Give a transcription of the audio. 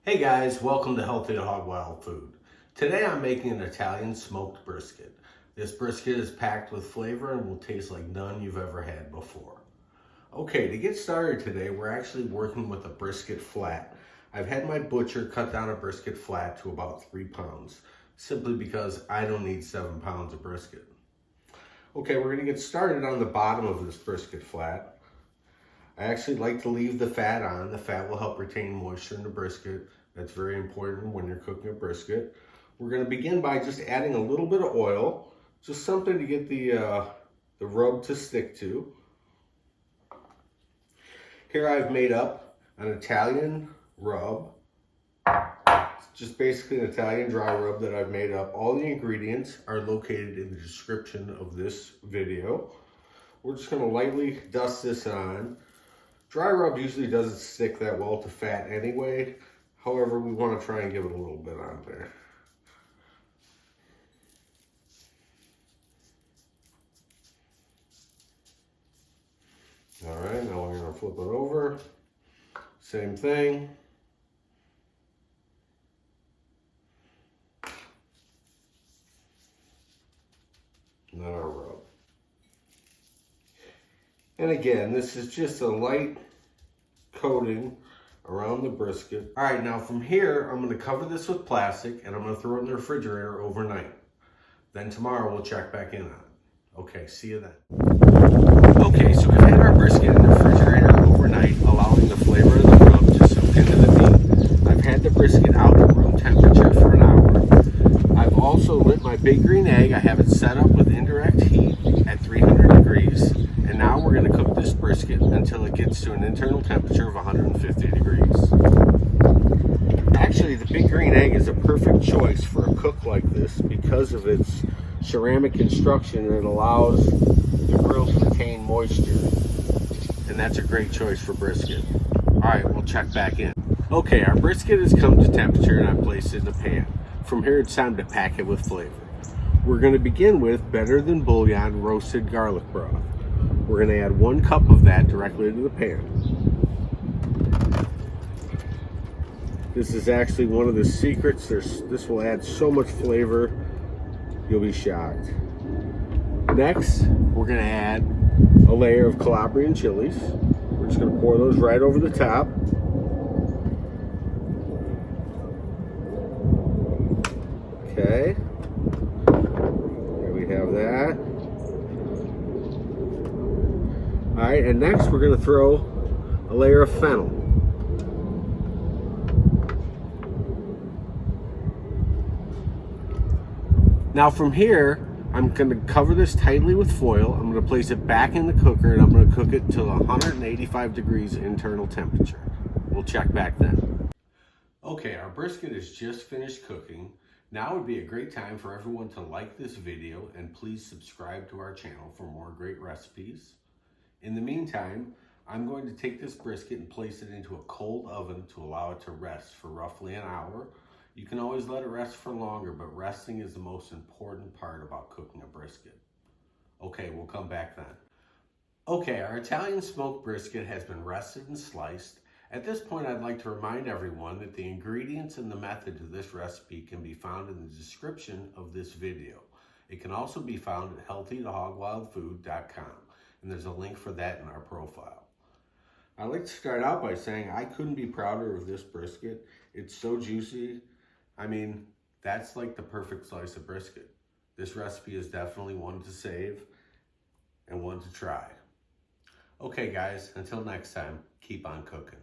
Hey guys, welcome to Healthy to Hog Wild Food. Today I'm making an Italian smoked brisket. This brisket is packed with flavor and will taste like none you've ever had before. Okay, to get started today, we're actually working with a brisket flat. I've had my butcher cut down a brisket flat to about 3 pounds, simply because I don't need 7 pounds of brisket. Okay, we're gonna get started on the bottom of this brisket flat. I actually like to leave the fat on. The fat will help retain moisture in the brisket. That's very important when you're cooking a brisket. We're going to begin by just adding a little bit of oil, just something to get the rub to stick to. Here I've made up an Italian rub. It's just basically an Italian dry rub that I've made up. All the ingredients are located in the description of this video. We're just going to lightly dust this on. Dry rub usually doesn't stick that well to fat anyway. However, we want to try and give it a little bit on there. All right, now we're going to flip it over. Same thing. And then our rub. And again, this is just a light coating around the brisket. All right, now from here, I'm gonna cover this with plastic and I'm gonna throw it in the refrigerator overnight. Then tomorrow we'll check back in on it. Okay, see you then. Okay, so we've had our brisket in the refrigerator overnight, allowing the flavor of the rub to soak into the meat. I've had the brisket out at room temperature for an hour. I've also lit my big green egg. I have it set up with indirect heat at 300 degrees. And now we're going to cook this brisket until it gets to an internal temperature of 150 degrees. Actually, the big green egg is a perfect choice for a cook like this because of its ceramic construction, and it allows the grill to retain moisture. And that's a great choice for brisket. All right, we'll check back in. Okay, our brisket has come to temperature and I've placed it in the pan. From here, it's time to pack it with flavor. We're going to begin with Better Than Bouillon roasted garlic broth. We're going to add 1 cup of that directly into the pan. This is actually one of the secrets. This will add so much flavor, you'll be shocked. Next, we're going to add a layer of Calabrian chilies. We're just going to pour those right over the top. Okay. There we have that. All right, and next we're going to throw a layer of fennel. Now from here, I'm going to cover this tightly with foil. I'm going to place it back in the cooker and I'm going to cook it until 185 degrees internal temperature. We'll check back then. Okay, our brisket is just finished cooking. Now would be a great time for everyone to like this video and please subscribe to our channel for more great recipes. In the meantime, I'm going to take this brisket and place it into a cold oven to allow it to rest for roughly an hour. You can always let it rest for longer, but resting is the most important part about cooking a brisket. Okay, we'll come back then. Okay, our Italian smoked brisket has been rested and sliced. At this point, I'd like to remind everyone that the ingredients and the method to this recipe can be found in the description of this video. It can also be found at healthytohogwildfood.com. And there's a link for that in our profile. I'd like to start out by saying I couldn't be prouder of this brisket. It's so juicy. I mean, that's like the perfect slice of brisket. This recipe is definitely one to save and one to try. Okay guys, until next time, keep on cooking.